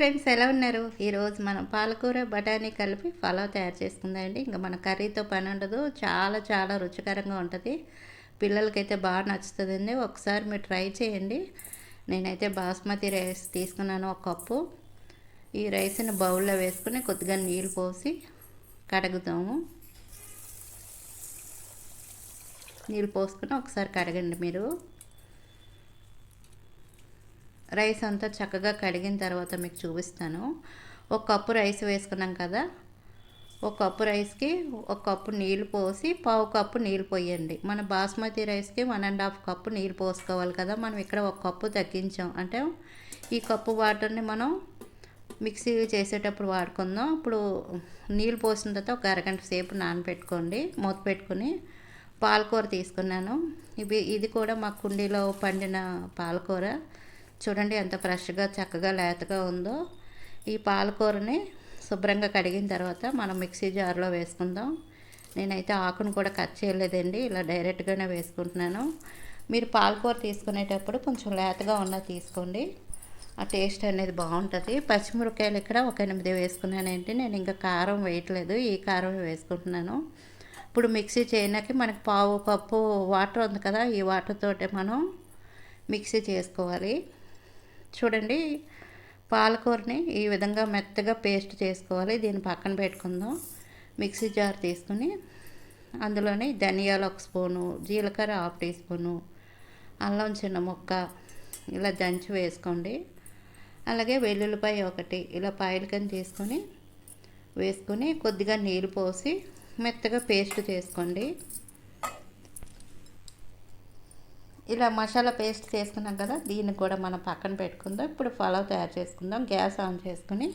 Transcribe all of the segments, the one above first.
Friends, ఎలా ఉన్నారు? ఈరోజు మనం పాలకూర బఠానీ కలిపి పలావ్ తయారు చేసుకుందాం అండి. ఇంకా మన కర్రీతో పని ఉండదు. చాలా చాలా రుచికరంగా ఉంటుంది. పిల్లలకైతే బాగా నచ్చుతుందండి. ఒకసారి మీరు ట్రై చేయండి. నేనైతే బాస్మతి రైస్ తీసుకున్నాను, ఒక కప్పు. ఈ రైస్ని బౌల్లో వేసుకుని కొద్దిగా నీళ్ళు పోసి కడుగుతాము. నీళ్ళు పోసుకుని ఒకసారి కడగండి మీరు. రైస్ అంతా చక్కగా కడిగిన తర్వాత మీకు చూపిస్తాను. ఒక కప్పు రైస్ వేసుకున్నాం కదా, ఒక కప్పు రైస్కి ఒక కప్పు నీళ్ళు పోసి పావు కప్పు నీళ్ళు పోయండి. మన బాస్మతి రైస్కి 1.5 కప్పు నీళ్ళు పోసుకోవాలి కదా, మనం ఇక్కడ ఒక కప్పు తగ్గించాం. అంటే ఈ కప్పు వాటర్ని మనం మిక్సీ చేసేటప్పుడు వాడుకుందాం. ఇప్పుడు నీళ్ళు పోసిన తర్వాత ఒక అరగంట సేపు నానబెట్టుకోండి. మూత పెట్టుకుని పాలకూర తీసుకున్నాను. ఇది కూడా మా కుండీలో పండిన పాలకూర. చూడండి ఎంత ఫ్రెష్గా చక్కగా లేతగా ఉందో. ఈ పాలకూరని శుభ్రంగా కడిగిన తర్వాత మనం మిక్సీ జార్లో వేసుకుందాం. నేనైతే ఆకును కూడా కట్ చేయలేదండి, ఇలా డైరెక్ట్గానే వేసుకుంటున్నాను. మీరు పాలకూర తీసుకునేటప్పుడు కొంచెం లేతగా ఉన్నది తీసుకోండి, ఆ టేస్ట్ అనేది బాగుంటుంది. పచ్చిమిరపకాయలు ఇక్కడ ఒక 8 వేసుకున్నానండి. నేను ఇంకా కారం వేయట్లేదు, ఈ కారం వేసుకుంటున్నాను. ఇప్పుడు మిక్సీ చేయడానికి మనకి పావు కప్పు వాటర్ ఉంది కదా, ఈ వాటర్ తోటే మనం మిక్సీ చేసుకోవాలి. చూడండి, పాలకూరని ఈ విధంగా మెత్తగా పేస్ట్ చేసుకోవాలి. దీన్ని పక్కన పెట్టుకుందాం. మిక్సీ జార్ తీసుకుని అందులోని ధనియాలు 1 స్పూను, జీలకర్ర 1/2 టీ స్పూను, అల్లం చిన్న ముక్క ఇలా దంచి వేసుకోండి. అలాగే వెల్లుల్లిపాయ 1 ఇలా పాయలు కింద వేసుకొని కొద్దిగా నీళ్ళు పోసి మెత్తగా పేస్ట్ చేసుకోండి. ఇలా మసాలా పేస్ట్ చేసుకున్నాం కదా, దీన్ని కూడా మనం పక్కన పెట్టుకుందాం. ఇప్పుడు పలావ్ తయారు చేసుకుందాం. గ్యాస్ ఆన్ చేసుకుని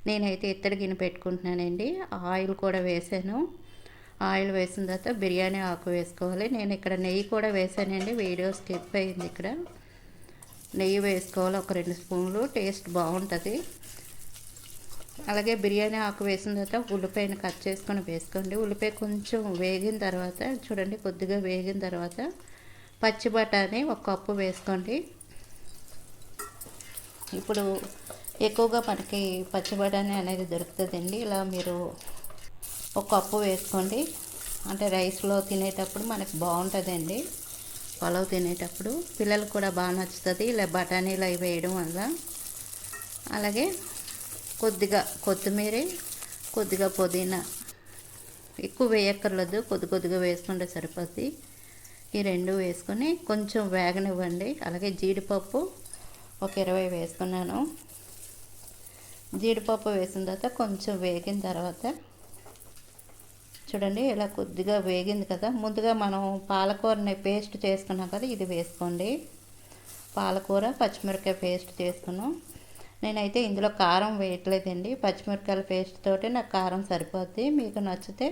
నేనైతే ఇత్తడి గిన్నె పెట్టుకుంటున్నానండి. ఆయిల్ కూడా వేసాను. ఆయిల్ వేసిన తర్వాత బిర్యానీ ఆకు వేసుకోవాలి. నేను ఇక్కడ నెయ్యి కూడా వేసానండి, వీడియో స్కిప్ అయింది. ఇక్కడ నెయ్యి వేసుకోవాలి, ఒక 2 స్పూన్లు, టేస్ట్ బాగుంటుంది. అలాగే బిర్యానీ ఆకు వేసిన తర్వాత ఉల్లిపాయను కట్ చేసుకొని వేసుకోండి. ఉల్లిపాయ కొంచెం వేగిన తర్వాత చూడండి, కొద్దిగా వేగిన తర్వాత పచ్చి బఠానీ 1 కప్పు వేసుకోండి. ఇప్పుడు ఎక్కువగా మనకి పచ్చి బఠానీ అనేది దొరుకుతుందండి. ఇలా మీరు 1 కప్పు వేసుకోండి. అంటే రైస్లో తినేటప్పుడు మనకి బాగుంటుందండి, పలావ్ తినేటప్పుడు పిల్లలకు కూడా బాగా నచ్చుతుంది ఇలా బఠానీలు అవి వేయడం వల్ల. అలాగే కొద్దిగా కొత్తిమీర, కొద్దిగా పుదీనా, ఎక్కువ వేయక్కర్లేదు, కొద్దిగా వేసుకుంటే సరిపోద్ది. ఈ 2 వేసుకొని కొంచెం వేగనివ్వండి. అలాగే జీడిపప్పు ఒక 20 వేసుకున్నాను. జీడిపప్పు వేసిన తర్వాత కొంచెం వేగిన తర్వాత చూడండి, ఇలా కొద్దిగా వేగింది కదా, ముందుగా మనం పాలకూరని పేస్ట్ చేసుకున్నాం కదా, ఇది వేసుకోండి. పాలకూర పచ్చిమిరపకాయ పేస్ట్ చేసుకున్నాం. నేనైతే ఇందులో కారం వేయట్లేదండి, పచ్చిమిరపకాయల పేస్ట్ తోటి నాకు కారం సరిపోద్ది. మీకు నచ్చితే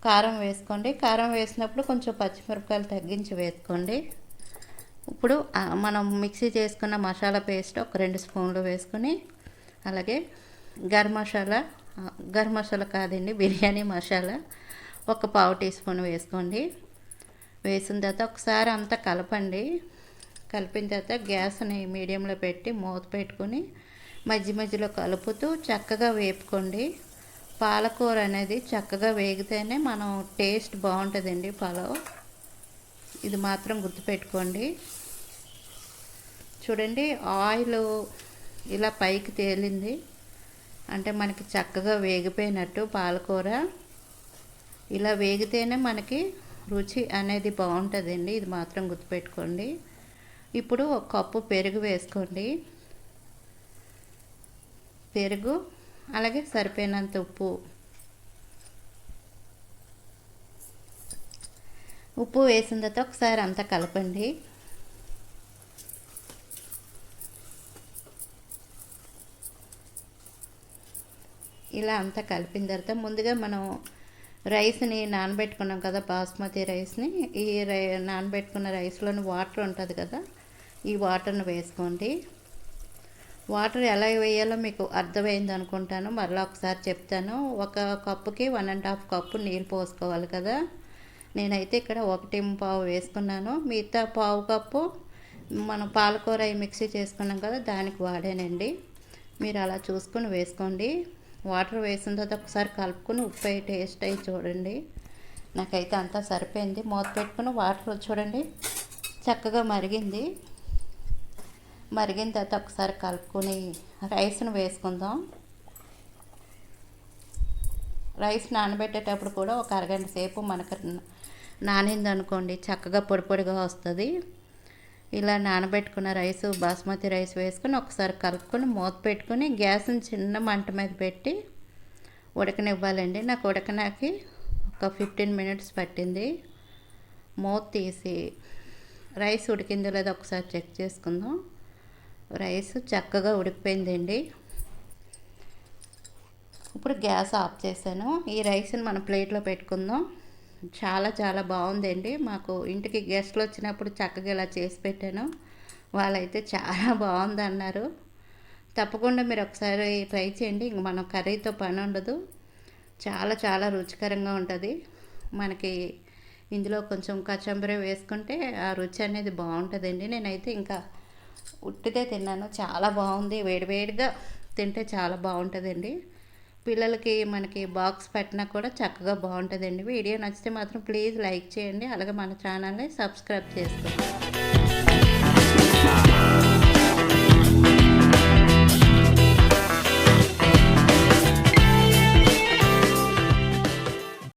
కారం వేసుకోండి. కారం వేసినప్పుడు కొంచెం పచ్చిమిరపకాయలు తగ్గించి వేసుకోండి. ఇప్పుడు మనం మిక్సీ చేసుకున్న మసాలా పేస్ట్ ఒక 2 స్పూన్లు వేసుకొని, అలాగే గరం మసాలా కాదండి, బిర్యానీ మసాలా ఒక పావు టీ స్పూన్ వేసుకోండి. వేసిన తర్వాత ఒకసారి అంతా కలపండి. కలిపిన తర్వాత గ్యాస్ని మీడియంలో పెట్టి మూత పెట్టుకుని మధ్యలో కలుపుతూ చక్కగా వేపుకోండి. పాలకూర అనేది చక్కగా వేగితేనే మనం టేస్ట్ బాగుంటుందండి పలావ్, ఇది మాత్రం గుర్తుపెట్టుకోండి. చూడండి, ఆయిల్ ఇలా పైకి తేలింది అంటే మనకి చక్కగా వేగిపోయినట్టు. పాలకూర ఇలా వేగితేనే మనకి రుచి అనేది బాగుంటుందండి, ఇది మాత్రం గుర్తుపెట్టుకోండి. ఇప్పుడు 1 కప్పు పెరుగు వేసుకోండి. పెరుగు అలాగే సరిపోయినంత ఉప్పు వేసిన తర్వాత ఒకసారి అంతా కలపండి. ఇలా అంతా కలిపిన తర్వాత ముందుగా మనం రైస్ని నానబెట్టుకున్నాం కదా, బాస్మతి రైస్ని, ఈ నానబెట్టుకున్న రైస్లోని వాటర్ ఉంటుంది కదా, ఈ వాటర్ని వేసుకోండి. వాటర్ ఎలా వేయాలో మీకు అర్థమైంది అనుకుంటాను, మరలా ఒకసారి చెప్తాను. 1 కప్పుకి 1.5 కప్పు నీళ్ళు పోసుకోవాలి కదా, నేనైతే ఇక్కడ 1.25 వేసుకున్నాను. మిగతా పావు కప్పు మనం పాలకూర మిక్సీ చేసుకున్నాం కదా, దానికి వాడానండి. మీరు అలా చూసుకొని వేసుకోండి. వాటర్ వేసిన తర్వాత ఒకసారి కలుపుకొని ఉప్పు అయి టేస్ట్ అయ్యి చూడండి. నాకైతే అంతా సరిపోయింది. మూత పెట్టుకుని వాటర్ చూడండి చక్కగా మరిగింది. మరిగిన తర్వాత ఒకసారి కలుపుకొని రైస్ను వేసుకుందాం. రైస్ నానబెట్టేటప్పుడు కూడా ఒక అరగంట సేపు మనకు నానింది అనుకోండి చక్కగా పొడి పొడిగా వస్తుంది. ఇలా నానబెట్టుకున్న రైస్ బాస్మతి రైస్ వేసుకొని ఒకసారి కలుపుకొని మూత పెట్టుకొని గ్యాస్ని చిన్న మంట మీద పెట్టి ఉడకనివ్వాలండి. నాకు ఉడకనాకి ఒక 15 మినిట్స్ పట్టింది. మూత తీసి రైస్ ఉడికిందో లేదో ఒకసారి చెక్ చేసుకుందాం. రైస్ చక్కగా ఉడికిపోయిందండి. ఇప్పుడు గ్యాస్ ఆఫ్ చేశాను. ఈ రైస్ని మనం ప్లేట్లో పెట్టుకుందాం. చాలా చాలా బాగుందండి. మాకు ఇంటికి గెస్ట్లు వచ్చినప్పుడు చక్కగా ఇలా చేసి పెట్టాను. వాళ్ళైతే చాలా బాగుంది అన్నారు. తప్పకుండా మీరు ఒకసారి ట్రై చేయండి. ఇంక మనం కర్రీతో పని ఉండదు. చాలా చాలా రుచికరంగా ఉంటుంది. మనకి ఇందులో కొంచెం కచంబరి వేసుకుంటే ఆ రుచి అనేది బాగుంటుందండి. నేనైతే ఇంకా ఉట్టిదే తిన్నాను. చాలా బాగుంది. వేడివేడిగా తింటే చాలా బాగుంటుందండి. పిల్లలకి మనకి బాక్స్ పెట్టినా కూడా చక్కగా బాగుంటుందండి. వీడియో నచ్చితే మాత్రం ప్లీజ్ లైక్ చేయండి. అలాగే మన ఛానల్ని సబ్స్క్రైబ్ చేసుకోండి.